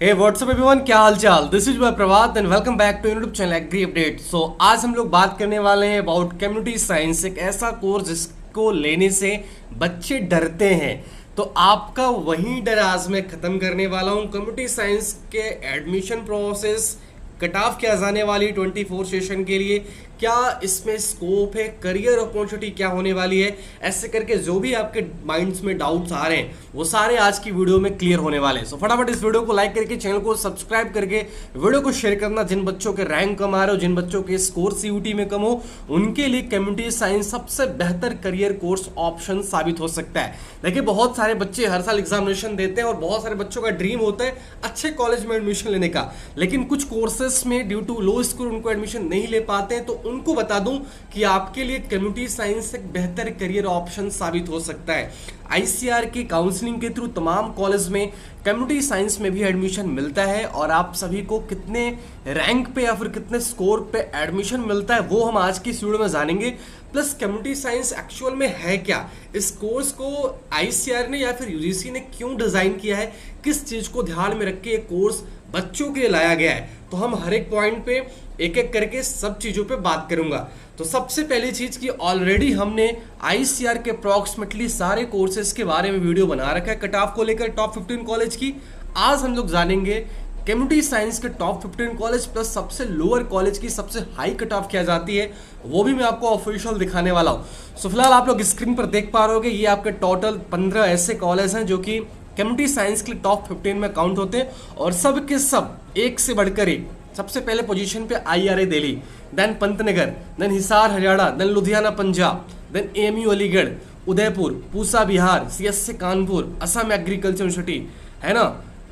हे WhatsApp everyone, क्या हाल चाल। This is my Prabhat and welcome back to YouTube channel agri update. So आज हम लोग बात करने वाले हैं अबाउट कम्युनिटी साइंस, एक ऐसा कोर्स जिसको लेने से बच्चे डरते हैं। तो आपका वही डर आज मैं खत्म करने वाला हूँ। कम्युनिटी साइंस के एडमिशन प्रोसेस, कट ऑफ क्या जाने वाली 24 सेशन के लिए, क्या इसमें स्कोप है, करियर अपॉर्चुनिटी क्या होने वाली है, ऐसे करके जो भी आपके माइंड्स में डाउट्स आ रहे हैं वो सारे आज की वीडियो में क्लियर होने वाले हैं। सो फटाफट इस वीडियो को लाइक करके चैनल को सब्सक्राइब करके वीडियो को शेयर करना। जिन बच्चों के रैंक कम आ रहे हो, जिन बच्चों के स्कोर सीयूटी में कम हो, उनके लिए कम्युनिटी साइंस सबसे बेहतर करियर कोर्स ऑप्शन साबित हो सकता है। देखिए, बहुत सारे बच्चे हर साल एग्जामिनेशन देते हैं और बहुत सारे बच्चों का ड्रीम होता है अच्छे कॉलेज में एडमिशन लेने का, लेकिन कुछ कोर्सेस में ड्यू टू लो स्कोर उनको एडमिशन नहीं ले पाते हैं। तो उनको बता दूं कि आपके लिए कम्युनिटी साइंस एक बेहतर करियर ऑप्शन साबित हो सकता है। आईसीआर की काउंसलिंग के थ्रू तमाम कॉलेज में कम्युनिटी साइंस में भी एडमिशन मिलता है और आप सभी को कितने रैंक पे या फिर कितने स्कोर पे एडमिशन मिलता है वो हम आज की इस वीडियो में जानेंगे। प्लस कम्युनिटी साइंस एक्चुअल में है क्या, इस कोर्स को आईसीआर ने या फिर यूजीसी ने क्यों डिजाइन किया है, किस चीज को ध्यान में रख के ये कोर्स बच्चों के लिए लाया गया है। तो हम हर एक पॉइंट पे एक एक करके सब चीजों पे बात करूंगा। तो सबसे पहली चीज कि ऑलरेडी हमने आईसीआर के अप्रॉक्सिमेटली सारे कोर्सेज के बारे में वीडियो बना रखा है कट ऑफ को लेकर टॉप 15 कॉलेज की। आज हम लोग जानेंगे कम्युनिटी साइंस के टॉप 15 कॉलेज प्लस सबसे लोअर कॉलेज की सबसे हाई कट ऑफ क्या जाती है, वो भी मैं आपको ऑफिशियल दिखाने वाला हूँ। सो फिलहाल आप लोग स्क्रीन पर देख पा रहे होगे, ये आपके टोटल 15 ऐसे कॉलेज हैं जो कि कम्युनिटी साइंस के टॉप 15 में काउंट होते हैं और सब के सब एक से बढ़कर एक। सबसे पहले पोजीशन पे IRA Delhi, then Pantnagar, then Hisar Haryana, then Ludhiana Punjab, then AMU Aligarh, Udaipur, Pusa Bihar, CSC Kanpur, Assam agriculture university है ना,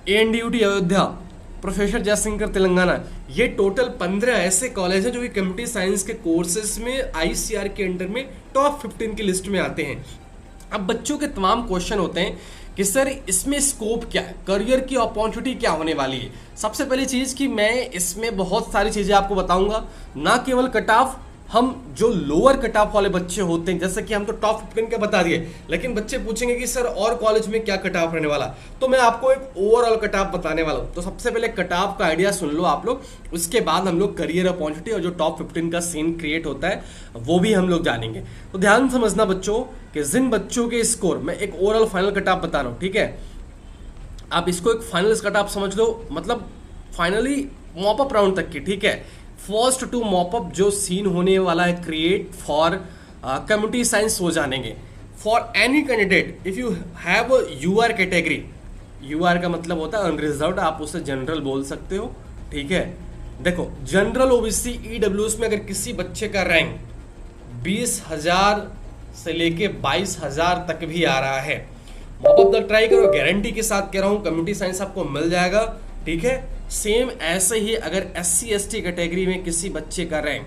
एएनडीयूटी अयोध्या, प्रोफेसर जयशंकर तेलंगाना। ये टोटल 15 ऐसे कॉलेज हैं जो कि कम्युनिटी साइंस के कोर्सेज में आईसीआर के अंडर में टॉप 15 की लिस्ट में आते हैं। अब बच्चों के तमाम क्वेश्चन होते हैं कि सर इसमें स्कोप क्या है, करियर की अपॉर्चुनिटी क्या होने वाली है। सबसे पहली चीज कि मैं इसमें बहुत सारी चीजें आपको बताऊंगा, ना केवल कट ऑफ, हम जो लोअर कट ऑफ वाले बच्चे होते हैं, जैसे कि हम तो टॉप 15 का बता दिए, लेकिन बच्चे पूछेंगे कि सर और कॉलेज में क्या कट ऑफ रहने वाला, तो मैं आपको एक ओवरऑल कट ऑफ बताने वाला हूं। तो सबसे पहले कट ऑफ का आइडिया सुन लो आप लोग, उसके बाद हम लोग करियर अपॉर्चुनिटी और जो टॉप 15 का सीन क्रिएट होता है वो भी हम लोग जानेंगे। तो ध्यान समझना बच्चों कि जिन बच्चों के स्कोर, मैं एक ओवरऑल फाइनल कट ऑफ बता रहा हूँ, ठीक है। आप इसको एक फाइनल कट ऑफ समझ लो, मतलब फाइनली मॉपअप राउंड तक की, ठीक है। फर्स्ट टू मॉपअप जो सीन होने वाला है क्रिएट फॉर कम्युनिटी साइंस वो जानेंगे। For any candidate if you have UR category, UR का मतलब होता है अनरिजर्व्ड, आप उसे जनरल बोल सकते हो, ठीक है। देखो, जनरल ओबीसी ईडब्ल्यूएस में अगर किसी बच्चे का रैंक 20,000 से लेके 22,000 तक भी आ रहा है, मॉपअप तक ट्राई करो, गारंटी के साथ कह रहा हूँ कम्युनिटी साइंस आपको मिल जाएगा, ठीक है। सेम ऐसे ही अगर एससी एसटी कैटेगरी में किसी बच्चे का रैंक,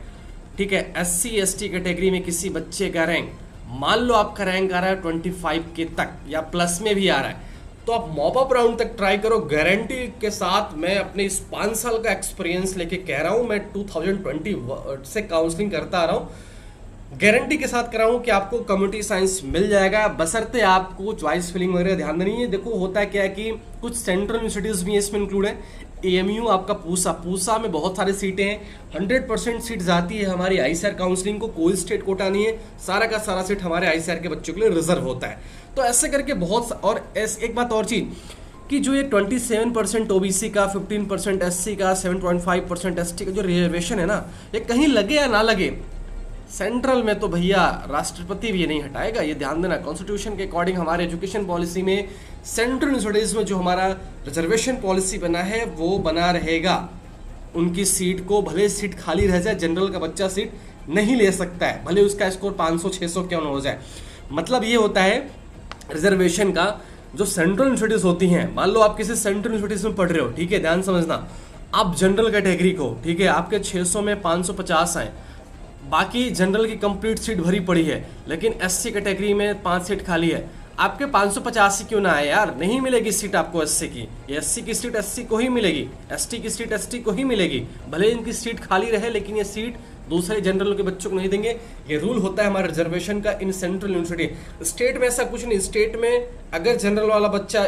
ठीक है, एससी एसटी कैटेगरी में किसी बच्चे का रैंक, मान लो आपका रैंक आ रहा है 25 के तक या प्लस में भी आ रहा है, तो आप मॉपअप राउंड तक ट्राई करो, गारंटी के साथ। मैं अपने इस 5 साल का एक्सपीरियंस लेके कह रहा हूँ, मैं 2020 से काउंसलिंग करता आ रहा हूँ, गारंटी के साथ कर रहा हूं कि आपको कम्युनिटी साइंस मिल जाएगा, बशर्ते आपको चॉइस फिलिंग वगैरह ध्यान देनी है। देखो होता है क्या है कि कुछ सेंट्रल यूनिवर्सिटीज भी इसमें इंक्लूड है। एएमयू आपका पूसा में बहुत सारी सीटें हैं, 100% सीट जाती है हमारी आईसीआर काउंसलिंग को, कोई स्टेट कोटा नहीं है, सारा का सारा सीट हमारे आईसीआर के बच्चों के लिए रिजर्व होता है। तो ऐसे करके बहुत और एक बात और चीज कि जो ये 27% ओबीसी का, 15% एससी का, 7.5% एसटी का जो रिजर्वेशन है ना, ये कहीं लगे या ना लगे, सेंट्रल में तो भैया राष्ट्रपति भी ये नहीं हटाएगा, ये ध्यान देना। कॉन्स्टिट्यूशन के अकॉर्डिंग हमारे एजुकेशन पॉलिसी में सेंट्रल यूनिवर्सिटीज में जो हमारा रिजर्वेशन पॉलिसी बना है वो बना रहेगा। उनकी सीट को, भले सीट खाली रह जाए, जनरल का बच्चा सीट नहीं ले सकता है, भले उसका स्कोर 500-600 क्यों ना हो जाए। मतलब ये होता है रिजर्वेशन का, जो सेंट्रल यूनिवर्सिटीज होती हैं, मान लो आप किसी सेंट्रल यूनिवर्सिटीज में पढ़ रहे हो, ठीक है, ध्यान समझना, आप जनरल कैटेगरी को, ठीक है, आपके 600 में 550 आए, बाकी जनरल की कंप्लीट सीट भरी पड़ी है, लेकिन एससी कैटेगरी में 5 सीट खाली है, आपके 585 क्यों ना आए यार, नहीं मिलेगी सीट आपको एससी की, एससी की सीट एससी को ही मिलेगी, एसटी की सीट एसटी को ही मिलेगी, भले इनकी सीट खाली रहे लेकिन ये सीट दूसरे जनरल के बच्चों को नहीं देंगे। ये रूल होता है हमारे रिजर्वेशन का इन सेंट्रल यूनिवर्सिटी। स्टेट में ऐसा कुछ नहीं, स्टेट में अगर जनरल वाला बच्चा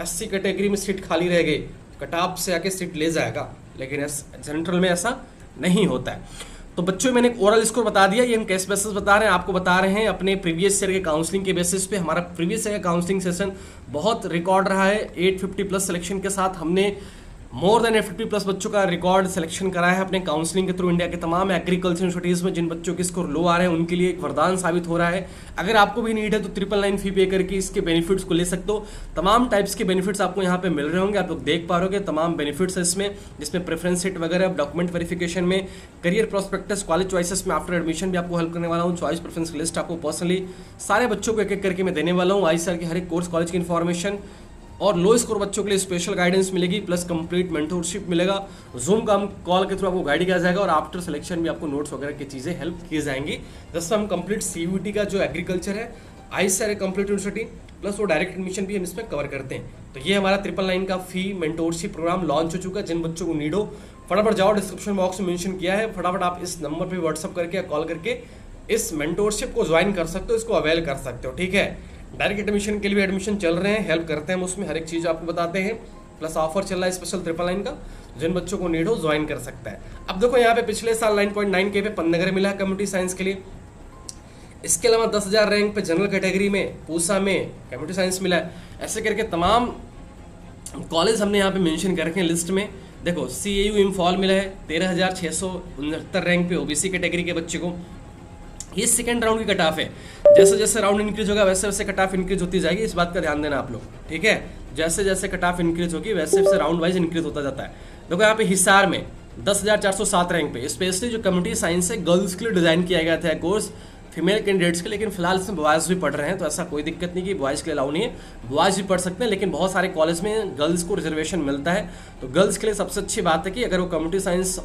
एससी कैटेगरी में सीट खाली रह गई कट ऑफ से आके सीट ले जाएगा, लेकिन जनरल में ऐसा नहीं होता है। तो बच्चों मैंने एक ओरल स्कोर बता दिया, ये हम कैश बेसिस बता रहे हैं, आपको बता रहे हैं अपने प्रीवियस ईयर के काउंसलिंग के बेसिस पे। हमारा प्रीवियस ईयर का काउंसलिंग सेशन बहुत रिकॉर्ड रहा है, 850 प्लस सिलेक्शन के साथ हमने मोर देन 850 प्लस बच्चों का रिकॉर्ड सिलेक्शन कराया है अपने काउंसलिंग के थ्रू। इंडिया के तमाम एग्रीकल्चर यूनिवर्सिटीज़ में जिन बच्चों के स्कोर लो आ रहे हैं उनके लिए एक वरदान साबित हो रहा है। अगर आपको भी नीड है तो 999 फी पे करके इसके बेनिफिट्स को ले सकते हो। तमाम टाइप्स के बेनिफिट्स आपको यहाँ पे मिल रहे होंगे, आप लोग देख पा रहे हो तमाम बेनिफिट्स है इसमें, जिसमें प्रेफरेंस सीट वगैरह, डॉक्यूमेंट वेरिफिकेशन में, करियर प्रोस्पेक्टस, कॉलेज चॉइसेस में आफ्टर एडमिशन भी आपको हेल्प करने वाला हूँ। चॉइस प्रेफरेंस लिस्ट आपको पर्सनली सारे बच्चों को एक एक करके मैं देने वाला हूँ। ICAR के हर एक कोर्स कॉलेज की इन्फॉर्मेशन और लो स्कोर बच्चों के लिए स्पेशल गाइडेंस मिलेगी, प्लस कंप्लीट मेंटरशिप मिलेगा। जूम कॉल के थ्रू आपको गाइड किया जाएगा और आफ्टर सिलेक्शन भी आपको नोट्स वगैरह की चीज़ें हेल्प की जाएंगी। जैसे हम कंप्लीट CUET का जो एग्रीकल्चर है, ICAR कंप्लीट यूनिवर्सिटी प्लस वो डायरेक्ट एडमिशन भी हम इसमें कवर करते हैं। तो ये हमारा 999 का फी मेंटरशिप प्रोग्राम लॉन्च हो चुका है। जिन बच्चों को नीड हो फटाफट जाओ, डिस्क्रिप्शन बॉक्स में मेंशन किया है, फटाफट आप इस नंबर पर व्हाट्सअप करके या कॉल करके इस मेंटरशिप को ज्वाइन कर सकते हो, इसको अवेल कर सकते हो। ठीक है, डायरेक्ट एडमिशन के लिए भी एडमिशन चल रहे हैं, हेल्प करते हैं हम उसमें, हर एक चीज़ आपको बताते हैं। प्लस ऑफर चल रहा है स्पेशल 999 का, जिन बच्चों को नीड हो ज्वाइन कर सकता है। अब देखो यहाँ पे पिछले साल 9.9 के पे पंतनगर मिला है कम्युनिटी साइंस के लिए। इसके अलावा 10,000 रैंक पे जनरल कैटेगरी में पूसा में कम्युनिटी साइंस मिला है। ऐसे करके तमाम कॉलेज हमने यहाँ पे मेंशन कर रखे हैं लिस्ट में। देखो CAU इम्फॉल मिला है 13,669 रैंक पे OBC कैटेगरी के बच्चे को। ये सेकंड राउंड की कट ऑफ है, जैसे जैसे राउंड इंक्रीज होगा वैसे वैसे कट ऑफ इंक्रीज होती जाएगी, इस बात का ध्यान देना आप लोग। ठीक है, जैसे जैसे कट ऑफ इंक्रीज होगी वैसे वैसे राउंड वाइज इंक्रीज होता जाता है। देखो यहाँ पे हिसार में 10,407 रैंक पे स्पेशली जो कम्युनिटी साइंस है गर्ल्स के लिए डिजाइन किया गया था कोर्स, फीमेल कैंडिडेट्स के, लेकिन फिलहाल इसमें बॉयज़ भी पढ़ रहे हैं, तो ऐसा कोई दिक्कत नहीं कि बॉयज़ के लिए अलाउ नहीं है, बॉयज़ भी पढ़ सकते हैं। लेकिन बहुत सारे कॉलेज में गर्ल्स को रिजर्वेशन मिलता है, तो गर्ल्स के लिए सबसे अच्छी बात है कि अगर वो कम्युनिटी साइंस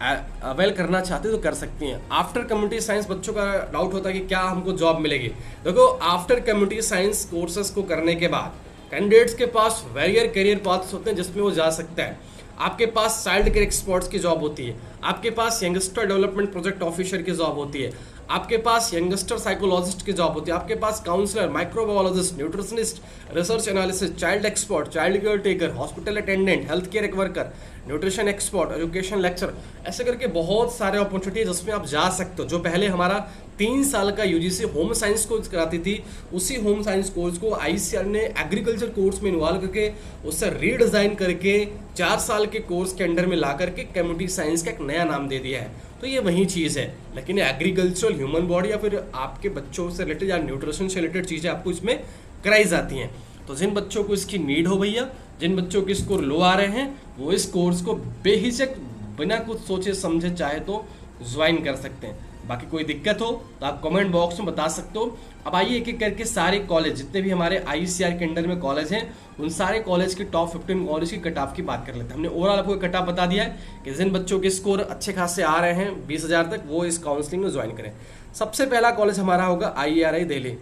अवेल करना चाहते तो कर सकती हैं। आफ्टर कम्युनिटी साइंस बच्चों का डाउट होता है कि क्या हमको जॉब मिलेगी। देखो आफ्टर कम्युनिटी साइंस कोर्सेज को करने के बाद कैंडिडेट्स के पास वेरियर करियर पाथ्स होते हैं जिसमें वो जा सकता है। आपके पास चाइल्ड केयर एक्सपर्ट्स की जॉब होती है, आपके पास यंगस्टर डेवलपमेंट प्रोजेक्ट ऑफिसर की जॉब होती है, आपके पास यंगस्टर साइकोलॉजिस्ट की जॉब होती है, आपके पास counsellor, microbiologist, nutritionist, research analysis, child expert, child caretaker, hospital attendant, health care worker, nutrition expert, education lecture, ऐसे करके बहुत सारे अपॉर्चुनिटी जिसमें आप जा सकते हो। जो पहले हमारा 3 साल का UGC होम साइंस कोर्स कराती थी, उसी होम साइंस कोर्स को ICAR ने एग्रीकल्चर कोर्स में इन्वॉल्व करके उससे रीडिज़ाइन करके 4 साल के कोर्स के अंडर में ला करके कम्युनिटी साइंस का एक नया नाम दे दिया है। तो ये वही चीज़ है, लेकिन एग्रीकल्चरल, ह्यूमन बॉडी या फिर आपके बच्चों से रिलेटेड या न्यूट्रिशन से रिलेटेड चीज़ें आपको इसमें कराई जाती हैं। तो जिन बच्चों को इसकी नीड हो भैया, जिन बच्चों के स्कोर लो आ रहे हैं, वो इस कोर्स को बेहिचक बिना कुछ सोचे समझे चाहे तो ज्वाइन कर सकते हैं। बाकी कोई दिक्कत हो तो आप कमेंट बॉक्स में बता सकते हो। अब आइए एक एक करके सारे कॉलेज जितने भी हमारे ICAR के अंडर में कॉलेज हैं, उन सारे कॉलेज की टॉप 15 कॉलेज की कट ऑफ की बात कर लेते हैं। हमने ओवरऑल आपको कट ऑफ बता दिया है कि जिन बच्चों के स्कोर अच्छे खासे आ रहे हैं 20,000 तक, वो इस काउंसलिंग में ज्वाइन करें। सबसे पहला कॉलेज हमारा होगा IARI दिल्ली,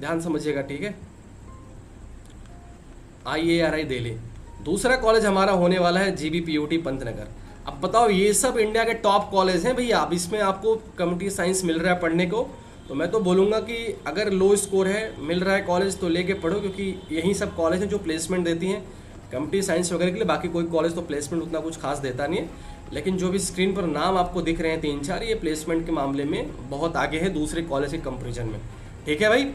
ध्यान समझिएगा। ठीक है, IARI दिल्ली। दूसरा कॉलेज हमारा होने वाला है GBPUT पंतनगर। अब बताओ, ये सब इंडिया के टॉप कॉलेज हैं भैया। अब इसमें आपको कम्युनिटी साइंस मिल रहा है पढ़ने को, तो मैं तो बोलूँगा कि अगर लो स्कोर है, मिल रहा है कॉलेज, तो लेके पढ़ो, क्योंकि यही सब कॉलेज हैं जो प्लेसमेंट देती हैं कम्युनिटी साइंस वगैरह के लिए। बाकी कोई कॉलेज तो प्लेसमेंट उतना कुछ खास देता नहीं है, लेकिन जो भी स्क्रीन पर नाम आपको दिख रहे हैं 3-4, ये प्लेसमेंट के मामले में बहुत आगे है दूसरे कॉलेज के कंपेरिजन में। ठीक है भाई,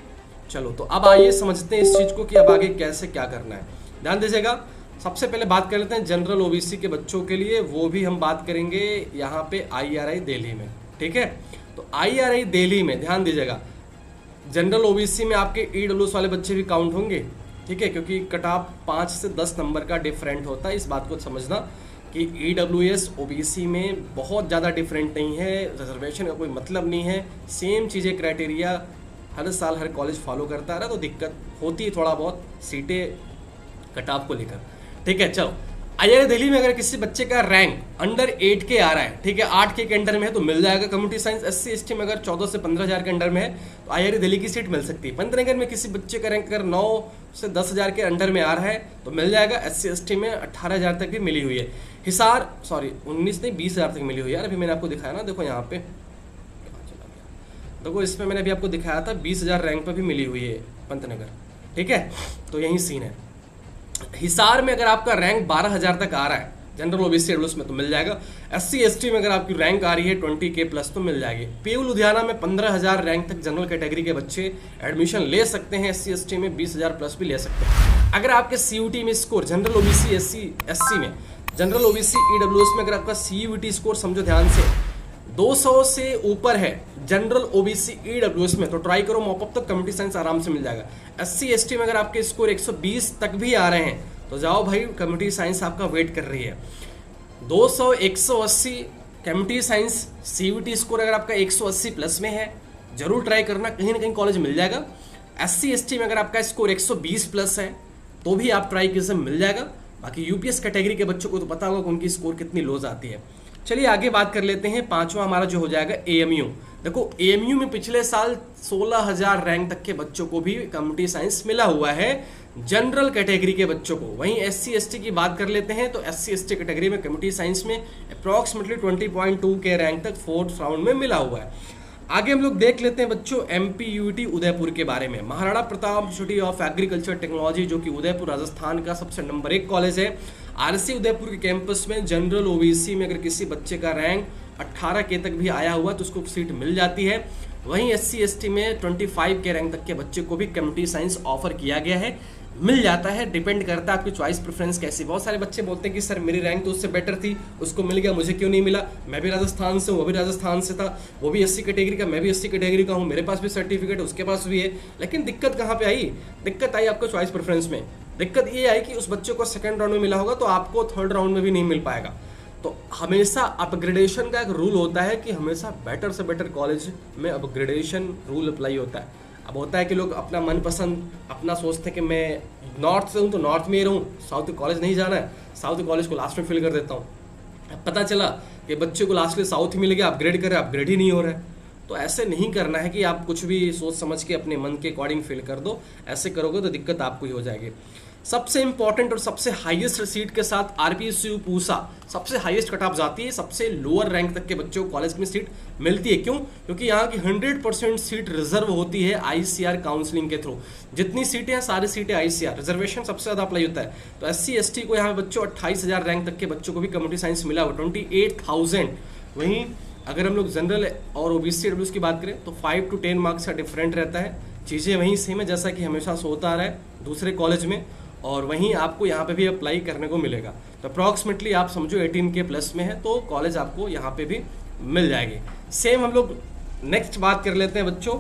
चलो तो अब आइए समझते हैं इस चीज़ को कि अब आगे कैसे क्या करना है। ध्यान दीजिएगा, सबसे पहले बात कर लेते हैं जनरल OBC के बच्चों के लिए, वो भी हम बात करेंगे यहाँ पे IARI दिल्ली में। ठीक है, तो IARI दिल्ली में ध्यान दीजिएगा, जनरल OBC में आपके EWS वाले बच्चे भी काउंट होंगे। ठीक है, क्योंकि कट ऑफ 5 से 10 नंबर का डिफरेंट होता है, इस बात को समझना कि EWS OBC में बहुत ज़्यादा डिफरेंट नहीं है, रिजर्वेशन का कोई मतलब नहीं है, सेम चीज़ें क्राइटेरिया हर साल हर कॉलेज फॉलो करता रहा, तो दिक्कत होती है थोड़ा बहुत सीटें कट ऑफ को लेकर। ठीक है, चलो IARI दिल्ली में अगर किसी बच्चे का रैंक अंडर 8 के आ रहा है, ठीक है, 8 के अंडर में है, तो मिल जाएगा कम्युनिटी साइंस। SC ST में अगर 14 से 15,000 के अंडर में है तो IARI दिल्ली की सीट मिल सकती है। पंतनगर में किसी बच्चे का रैंक अगर 9 से 10,000 के अंडर में आ रहा है तो मिल जाएगा। SC ST में 18,000 तक भी मिली हुई है। हिसार 19 नहीं 20,000 तक मिली हुई है यार, अभी मैंने आपको दिखाया ना, देखो यहाँ पे, देखो इसमें मैंने अभी आपको दिखाया था 20,000 रैंक पर भी मिली हुई है पंतनगर। ठीक है, तो यही सीन है। हिसार में अगर आपका रैंक 12,000 तक आ रहा है जनरल ओबीसी एडब्ल्यूएस में तो मिल जाएगा। एससी एसटी में अगर आपकी रैंक आ रही है 20K प्लस तो मिल जाएगी। पीयू लुधियाना में 15,000 रैंक तक जनरल कैटेगरी के बच्चे एडमिशन ले सकते हैं। एससी एसटी में 20,000 प्लस भी ले सकते हैं। अगर आपके सीयूटी में स्कोर जनरल ओबीसी एससी में जनरल ओबीसी ईडब्ल्यूएस में अगर आपका सीयूटी स्कोर समझो ध्यान से 200 से ऊपर है जनरल ओबीसी ईडब्ल्यूएस में तो ट्राई करो, मॉपअप तक कम्युनिटी साइंस आराम से मिल जाएगा। एससी एसटी में अगर आपके स्कोर 120 तक भी आ रहे हैं तो जाओ भाई, कम्युनिटी साइंस आपका वेट कर रही है। 200 180 कम्युनिटी साइंस सीयूटी स्कोर अगर आपका 180 प्लस में है जरूर ट्राई करना, कहीं ना कहीं कॉलेज मिल जाएगा। एससी एसटी में अगर आपका स्कोर 120 प्लस है तो भी आप ट्राई कीजिए, मिल जाएगा। बाकी यूपीएस कैटेगरी के बच्चों को तो पता होगा कि उनकी स्कोर कितनी लोज आती है। चलिए आगे बात कर लेते हैं। पांचवा हमारा जो हो जाएगा एएमयू। देखो एएमयू में पिछले साल 16,000 रैंक तक के बच्चों को भी कम्युनिटी साइंस मिला हुआ है जनरल कैटेगरी के बच्चों को। वहीं एससी एसटी की बात कर लेते हैं तो एससी एसटी कैटेगरी में कम्युनिटी साइंस में अप्रॉक्सीमेटली 20.2 के रैंक तक 4th राउंड में मिला हुआ है। आगे हम लोग देख लेते हैं बच्चों एमपीयूटी उदयपुर के बारे में। Maharana Pratap institute of agriculture technology जो कि उदयपुर राजस्थान का सबसे नंबर 1 कॉलेज है। आरसी उदयपुर के कैंपस में जनरल ओबीसी में अगर किसी बच्चे का रैंक 18K तक भी आया हुआ तो उसको सीट मिल जाती है। वहीं एससी एसटी में 25 के रैंक तक के बच्चे को भी कम्युनिटी साइंस ऑफर किया गया है, मिल जाता है। डिपेंड करता है आपकी चॉइस प्रेफरेंस कैसी। बहुत सारे बच्चे बोलते हैं कि सर मेरी रैंक तो उससे बेटर थी, उसको मिल गया, मुझे क्यों नहीं मिला। मैं भी राजस्थान से हूँ, वो भी राजस्थान से था, वो भी एससी कैटेगरी का, मैं भी एससी कैटेगरी का हूँ, मेरे पास भी सर्टिफिकेट उसके पास भी है। लेकिन दिक्कत कहाँ पे आई? दिक्कत आई आपको चॉइस प्रेफरेंस में। दिक्कत ये आई कि उस बच्चे को सेकंड राउंड में मिला होगा तो आपको थर्ड राउंड में भी नहीं मिल पाएगा। तो हमेशा अपग्रेडेशन का एक रूल होता है कि हमेशा बेटर से बेटर कॉलेज में अपग्रेडेशन रूल अप्लाई होता है। अब होता है कि लोग अपना मनपसंद अपना सोचते हैं कि मैं नॉर्थ से हूँ तो नॉर्थ में ही रहूँ, साउथ कॉलेज नहीं जाना है, साउथ कॉलेज को लास्ट में फिल कर देता हूँ। अब पता चला कि बच्चे को लास्ट में साउथ ही मिल गया, अपग्रेड करे, अपग्रेड ही नहीं हो रहा है। तो ऐसे नहीं करना है कि आप कुछ भी सोच समझ के अपने मन के अकॉर्डिंग फिल कर दो। ऐसे करोगे तो दिक्कत आपको ही हो जाएगी। सबसे इंपॉर्टेंट और सबसे हाईएस्ट सीट के साथ आरपीएसयू पूसा सबसे हाईएस्ट कट ऑफ जाती है। सबसे लोअर रैंक तक के बच्चों को कॉलेज में सीट मिलती है। क्यों? क्योंकि यहाँ की 100% सीट रिजर्व होती है आईसीआर काउंसलिंग के थ्रू। जितनी सीटें हैं सारी सीटें आईसीआर, रिजर्वेशन सबसे ज्यादा अप्लाई होता है। तो एससी एसटी को यहाँ पे बच्चों 28,000 रैंक तक के बच्चों को भी कम्युनिटी साइंस मिला हुआ 28,000। वहीं अगर हम लोग जनरल और ओबीसी डब्ल्यूएस की बात करें तो 5 to 10 मार्क्स का डिफरेंट रहता है। चीज़ें वहीं सेम है जैसा कि हमेशा से होता आ रहा है दूसरे कॉलेज में, और वहीं आपको यहाँ पे भी अप्लाई करने को मिलेगा। तो अप्रॉक्सीमेटली आप समझो 18K प्लस में है तो कॉलेज आपको यहाँ पे भी मिल जाएगी। सेम हम लोग नेक्स्ट बात कर लेते हैं बच्चों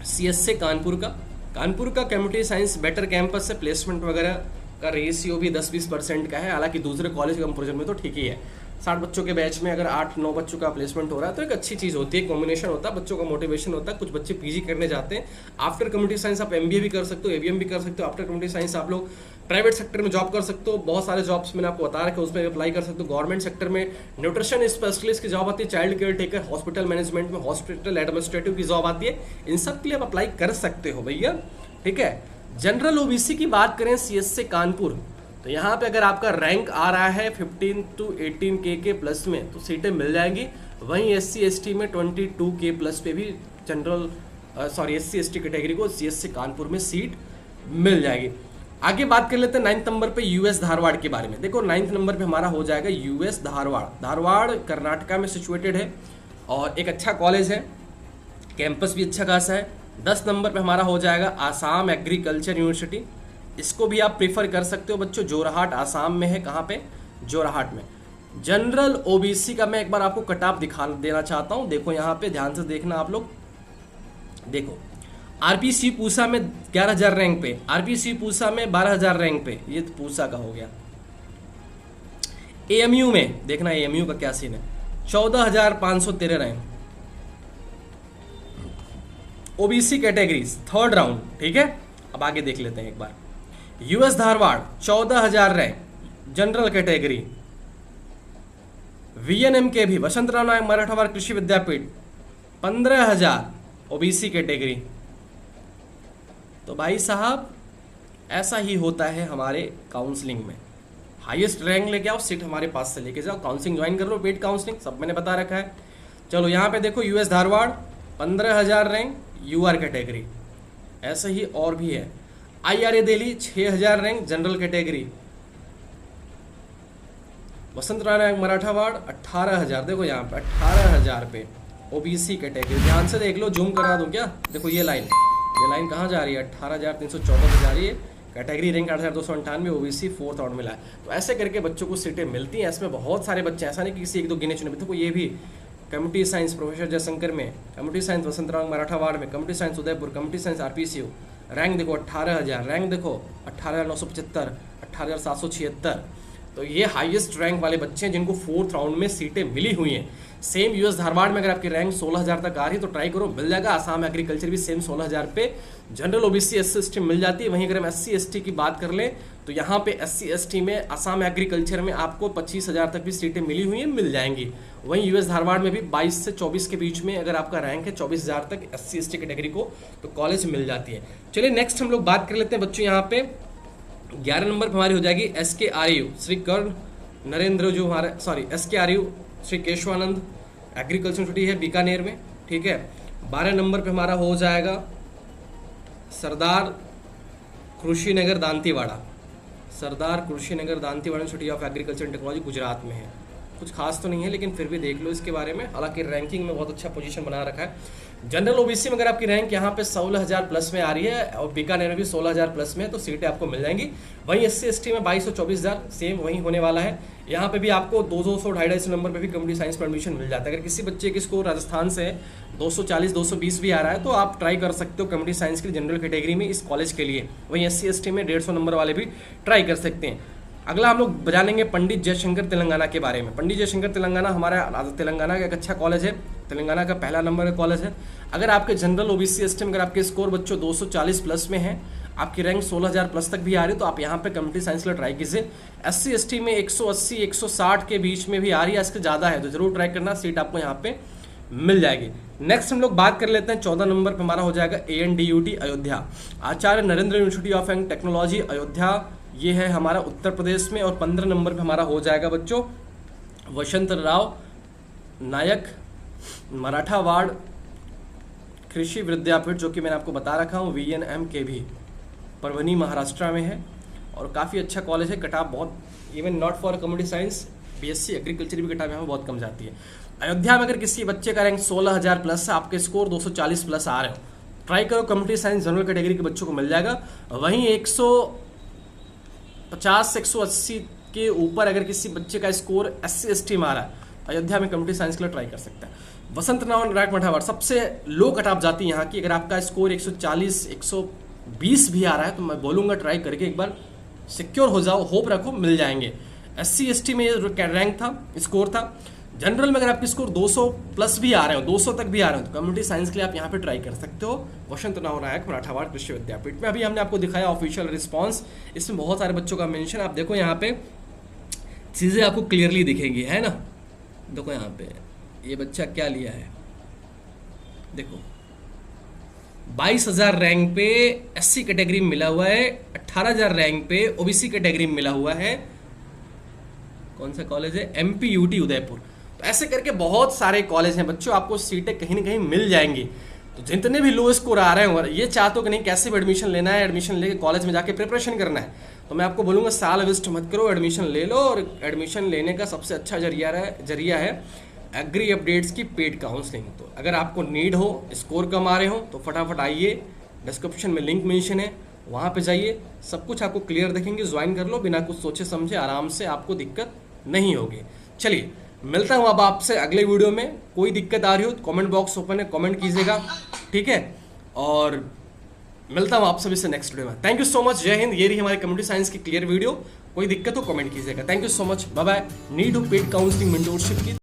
सीएसए कानपुर का। कानपुर का कम्युनिटी साइंस बेटर कैंपस से प्लेसमेंट वगैरह का रेशियो भी 10-20% का है। हालांकि दूसरे कॉलेज के कंपेरिजन में तो ठीक ही है। 60 बच्चों के बैच में अगर 8-9 बच्चों का प्लेसमेंट हो रहा है तो एक अच्छी चीज़ होती है, कॉम्बिनेशन होता है, बच्चों का मोटिवेशन होता है। कुछ बच्चे पीजी करने जाते हैं, आफ्टर कम्युनिटी साइंस आप एमबीए भी कर सकते हो, एबीएम भी कर सकते हो। आफ्टर कम्युनिटी साइंस आप लोग प्राइवेट सेक्टर में जॉब कर सकते हो। बहुत सारे जॉब्स मैंने आपको बता रखे उसमें अप्लाई कर सकते हो। गवर्नमेंट सेक्टर में न्यूट्रिशन स्पेशलिस्ट की जॉब आती है, child caretaker, hospital management में हॉस्पिटल एडमिनिस्ट्रेटिव की जॉब आती है। इन सब के लिए आप अप्लाई कर सकते हो भैया, ठीक है। जनरल ओबीसी की बात करें सीएसए कानपुर तो यहाँ पे अगर आपका रैंक आ रहा है 15 to 18K के प्लस में तो सीटें मिल जाएंगी। वहीं एससी एसटी में 22K प्लस पे भी जनरल एससी एसटी कैटेगरी को सीएसए कानपुर में सीट मिल जाएगी। आगे बात कर लेते हैं 9th नंबर पे यूएस धारवाड़ के बारे में। देखो 9th नंबर पे हमारा हो जाएगा यूएस धारवाड़। धारवाड़ कर्नाटका में सिचुएटेड है और एक अच्छा कॉलेज है, कैंपस भी अच्छा खासा है। 10 नंबर पे हमारा हो जाएगा आसाम एग्रीकल्चर यूनिवर्सिटी। इसको भी आप प्रीफर कर सकते हो बच्चों। जोरहाट आसाम में है। कहाँ पे? जोरहाट में। जनरल ओबीसी का मैं एक बार आपको कट ऑफ दिखा देना चाहता हूँ। देखो यहाँ पे ध्यान से देखना आप लोग। देखो आरपीसी पूसा में 11,000 रैंक पे, आरपीसी पूसा में 12,000 रैंक पे, ये तो पूसा का हो गया। एएमयू में देखना एएमयू का क्या सीन है, 14,513 rank. OBC categories third round, ठीक है। अब आगे देख लेते हैं एक बार। US Dharwad 14,000 rank general category. VNM के भी वसंतराव नायक मराठवाड़ा कृषि विद्यापीठ 15,000 ओबीसी कैटेगरी। तो भाई साहब ऐसा ही होता है हमारे काउंसलिंग में। हाईएस्ट रैंक लेके आओ, सीट हमारे पास से लेके जाओ, काउंसलिंग ज्वाइन कर लो, पेड काउंसलिंग सब मैंने बता रखा है। चलो यहाँ पे देखो US Dharwad 15,000 rank UR category. ऐसे ही और भी है। IRA Delhi 6000 rank general category. Vasant Narayan Marathwada 18,000, देखो यहाँ पे 18,000 पे OBC कैटेगरी। ध्यान से देख लो, जूम करा दूं क्या? देखो ये लाइन कहाँ जा रही है? 18,314 पे जा रही है। Category rank 8,298, OBC 4th round मिला है। तो ऐसे करके बच्चों को सीटें मिलती हैं। इसमें बहुत सारे बच्चे, ऐसा नहीं कि किसी एक दो गिने चुने। देखो ये भी कम्युनिटी साइंस प्रोफेसर जयशंकर में, कम्युनिटी साइंस वसंत नारायण मराठा वार्ड में, community science Udaipur, community science RPCU। Rank देखो 18,000, रैंक देखो 18,975, 18,776। तो ये हाईएस्ट रैंक वाले बच्चे हैं जिनको 4th राउंड में सीटें मिली हुई हैं। सेम US धारवाड़ में अगर आपकी रैंक 16,000 तक आ रही है तो ट्राई करो, मिल जाएगा। आसाम एग्रीकल्चर भी सेम 16,000 पे जनरल OBC SC ST मिल जाती है। वहीं अगर हम SC ST की बात कर लें तो यहाँ पे SC ST में आसाम एग्रीकल्चर में आपको 25,000 तक भी सीटें मिली हुई हैं, मिल जाएंगी। वहीं US धारवाड़ में भी 22 से 24 के बीच में अगर आपका रैंक है 24,000 तक SC ST कैटेगरी को तो कॉलेज मिल जाती है। चलिए नेक्स्ट हम लोग बात कर लेते हैं बच्चों। यहाँ पे 11 नंबर पर हमारी हो जाएगी SKRU श्री कर्ण नरेंद्र, जो हमारे SKRU Shri Keshwanand agriculture university है बीकानेर में, ठीक है। 12 नंबर पे हमारा हो जाएगा Sardar Krushinagar Dantiwada, Sardar Krushinagar Dantiwada university of agriculture and technology Gujarat में है। कुछ खास तो नहीं है लेकिन फिर भी देख लो इसके बारे में। हालांकि रैंकिंग में बहुत अच्छा पोजीशन बना रखा है। जनरल OBC में अगर आपकी रैंक यहाँ पे 16,000 प्लस में आ रही है और बीकानेर में भी 16,000 प्लस में है तो सीटें आपको मिल जाएंगी। वहीं SC ST में 22 और 24,000 सेम वहीं होने वाला है। यहाँ पे भी आपको 200, 250 नंबर पे भी कम्युनिटी साइंस में एडमिशन मिल जाता है। अगर किसी बच्चे की स्कोर राजस्थान से 240, 220 भी आ रहा है तो आप ट्राई कर सकते हो कम्युनिटी साइंस की जनरल कैटेगरी में इस कॉलेज के लिए। वहीं SC ST में 150 नंबर वाले भी ट्राई कर सकते हैं। अगला हम लोग जानेंगे पंडित जयशंकर तेलंगाना के बारे में। पंडित जयशंकर तेलंगाना हमारा तेलंगाना का एक अच्छा कॉलेज है, तेलंगाना का पहला नंबर का कॉलेज है। अगर आपके जनरल OBC ST में अगर आपके स्कोर बच्चों 240 प्लस में है, आपकी रैंक 16,000 प्लस तक भी आ रही है तो आप यहाँ पे कम्युनिटी साइंस के लिए ट्राई कीजिए। SC ST में 180, 160 के बीच में भी आ रही है, इससे ज़्यादा है तो जरूर ट्राई करना, सीट आपको यहाँ पे मिल जाएगी। नेक्स्ट हम लोग बात कर लेते हैं 14 नंबर पे हमारा हो जाएगा ANDUT Ayodhya, Acharya Narendra university of and technology Ayodhya, ये है हमारा उत्तर प्रदेश में। और 15 नंबर पे हमारा हो जाएगा बच्चों वसंतराव नायक मराठा वार्ड कृषि विद्यापीठ, जो कि मैंने आपको बता रखा हूँ VNMKV, परभनी महाराष्ट्र में है और काफ़ी अच्छा कॉलेज है। कटाप बहुत, even not for community science BSc agriculture भी कटाप यहाँ बहुत कम जाती है। अयोध्या में अगर किसी बच्चे का रैंक 16,000 प्लस है, आपके स्कोर 240 प्लस आ रहे हो, ट्राई करो, कम्युनिटी साइंस जनरल कैटेगरी के बच्चों को मिल जाएगा। वहीं 150 से 180 के ऊपर अगर किसी बच्चे का स्कोर SC ST में आ रहा है, अयोध्या में कम्युनिटी साइंस के लिए ट्राई कर सकता है। वसंत नारायण मराठा वार्ड सबसे लो कटाप जाती है यहाँ की। अगर आपका स्कोर 140, 120 भी आ रहा है तो मैं बोलूँगा ट्राई करके एक बार सिक्योर हो जाओ, होप रखो, मिल जाएंगे। SC ST में रैंक था, स्कोर था। जनरल में अगर आपके स्कोर 200 प्लस भी आ रहे हो, 200 तक भी आ रहे हो तो कम्युनिटी साइंस के लिए आप यहाँ पे ट्राई कर सकते हो वसंत नारायण मराठा वार्ड कृषि विद्यापीठ में। अभी हमने आपको दिखाया ऑफिशियल रिस्पांस, इसमें बहुत सारे बच्चों का मेंशन, आप देखो यहाँ पे चीज़ें आपको क्लियरली दिखेंगी, है ना। देखो यहाँ पे ये बच्चा क्या लिया है, देखो 22,000 रैंक पे SC कैटेगरी में मिला हुआ है, 18,000 रैंक पे OBC कैटेगरी में मिला हुआ है। कौन सा कॉलेज है? MPUT उदयपुर। तो ऐसे करके बहुत सारे कॉलेज हैं बच्चों, आपको सीटें कहीं ना कहीं मिल जाएंगी। तो जितने भी लो स्कोर आ रहे हैं, ये चाहते हो कि नहीं कैसे भी एडमिशन लेना है, एडमिशन लेके कॉलेज में जाके प्रिपरेशन करना है, तो मैं आपको बोलूँगा साल वेस्ट मत करो, एडमिशन ले लो। और एडमिशन लेने का सबसे अच्छा जरिया है एग्री अपडेट्स की पेड काउंसलिंग। तो अगर आपको नीड हो, स्कोर कम आ रहे हो तो फटाफट आइए, डिस्क्रिप्शन में लिंक मेंशन है, वहाँ पे जाइए, सब कुछ आपको क्लियर देखेंगे, ज्वाइन कर लो, बिना कुछ सोचे समझे आराम से, आपको दिक्कत नहीं होगी। चलिए मिलता हूँ अब आपसे अगले वीडियो में। कोई दिक्कत आ रही हो तो कमेंट बॉक्स ओपन है, कमेंट कीजिएगा, ठीक है। और मिलता हूँ आप सभी से नेक्स्ट वीडियो में। Thank you so much, Jai Hind. ये रही हमारी कम्युनिटी साइंस की क्लियर वीडियो। कोई दिक्कत हो कमेंट कीजिएगा। Thank you so much, bye bye. Need हो पेड काउंसलिंग मेंटरशिप की